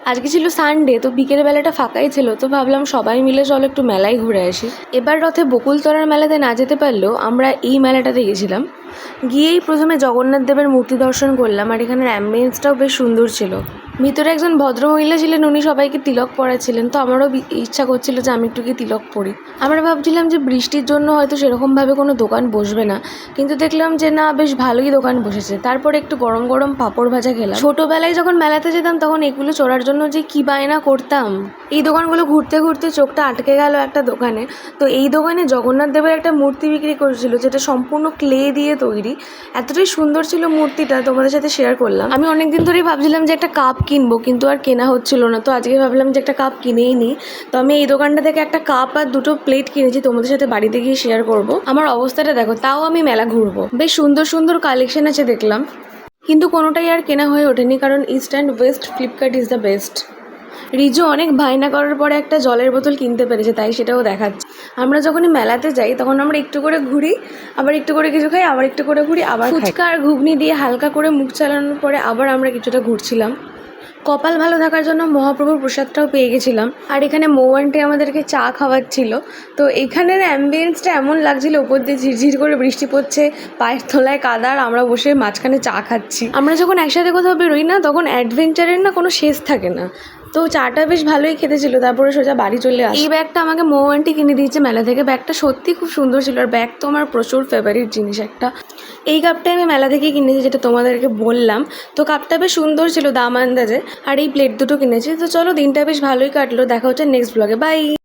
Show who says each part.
Speaker 1: আজকে ছিল সানডে, তো বিকেল বেলাটা ফাঁকাই ছিল, তো ভাবলাম সবাই মিলে চলো একটু মেলায় ঘুরে আসি। এবার রথে বকুলতলার মেলাতে না যেতে পারলেও আমরা এই মেলাটাতে গেছিলাম। গিয়েই প্রথমে জগন্নাথ দেবের মূর্তি দর্শন করলাম, আর এখানের অ্যাম্বিয়েন্সটাও বেশ সুন্দর ছিল। ভিতরে একজন ভদ্রমহিলা ছিলেন, উনি সবাইকে তিলক পরাচ্ছিলেন, তো আমারও ইচ্ছা করছিল যে আমি একটু গিয়ে তিলক পরি। আমরা ভাবছিলাম যে বৃষ্টির জন্য হয়তো সেরকমভাবে কোনো দোকান বসবে না, কিন্তু দেখলাম যে না, বেশ ভালোই দোকান বসেছে। তারপরে একটু গরম গরম পাঁপড় ভাজা খেলাম। ছোটোবেলায় যখন মেলাতে যেতাম তখন এগুলো চড়ার জন্য যে কী বায়না করতাম। এই দোকানগুলো ঘুরতে ঘুরতে চোখটা আটকে গেল একটা দোকানে। তো এই দোকানে জগন্নাথ দেবের একটা মূর্তি বিক্রি করেছিল, যেটা সম্পূর্ণ ক্লে দিয়ে তৈরি। এতটাই সুন্দর ছিল মূর্তিটা, তোমাদের সাথে শেয়ার করলাম। আমি অনেকদিন ধরেই ভাবছিলাম যে একটা কাপ কিনবো, কিন্তু আর কেনা হচ্ছিল না। তো আজকে ভাবলাম যে একটা কাপ কিনেই নিই। তো আমি এই দোকানটা থেকে একটা কাপ আর দুটো প্লেট কিনেছি, তোমাদের সাথে বাড়িতে গিয়ে শেয়ার করব। আমার অবস্থাটা দেখো, তাও আমি মেলা ঘুরবো। বেশ সুন্দর সুন্দর কালেকশন আছে দেখলাম, কিন্তু কোনোটাই আর কেনা হয়ে ওঠেনি, কারণ east and West Flipkart is the best. Riju অনেক বায়না করার পরে একটা জলের বোতল কিনতে পেরেছে, তাই সেটাও দেখাচ্ছে। আমরা যখনই মেলাতে যাই তখন আমরা একটু করে ঘুরি, আবার একটু করে কিছু খাই, আবার একটু করে ঘুরি, আবার ফুচকা আর ঘুগনি দিয়ে হালকা করে মুখ চালানোর পরে আবার আমরা কিছুটা ঘুরছিলাম। কপাল ভালো থাকার জন্য মহাপ্রভুর প্রসাদটাও পেয়ে গেছিলাম। আর এখানে মৌ আন্টি আমাদেরকে চা খাওয়াচ্ছিল। তো এখানের অ্যাম্বিয়েন্সটা এমন লাগছিল, উপর দিয়ে ঝিরঝির করে বৃষ্টি পড়ছে, পায়ের তলায় কাদা, আর আমরা বসে মাঝখানে চা খাচ্ছি। আমরা যখন একসাথে কোথাও বেরোই না, তখন অ্যাডভেঞ্চারের না কোনো শেষ থাকে না। তো চাটা বেশ ভালোই খেতে ছিল, তারপরে সোজা বাড়ি চলে আসি। এই ব্যাগটা আমাকে মৌ আন্টি কিনে দিয়েছে মেলা থেকে। ব্যাগটা সত্যি খুব সুন্দর ছিল, আর ব্যাগ তো আমার প্রচুর ফেভারিট জিনিস একটা। এই কাপটা আমি মেলা থেকে কিনেছি, যেটা তোমাদেরকে বললাম। তো কাপটা বেশ সুন্দর ছিল দাম আন্দাজে, আর এই প্লেট দুটো কিনেছি। তো চলো, দিনটা বেশ ভালোই কাটলো। দেখা হচ্ছে নেক্সট ব্লগে, বাই।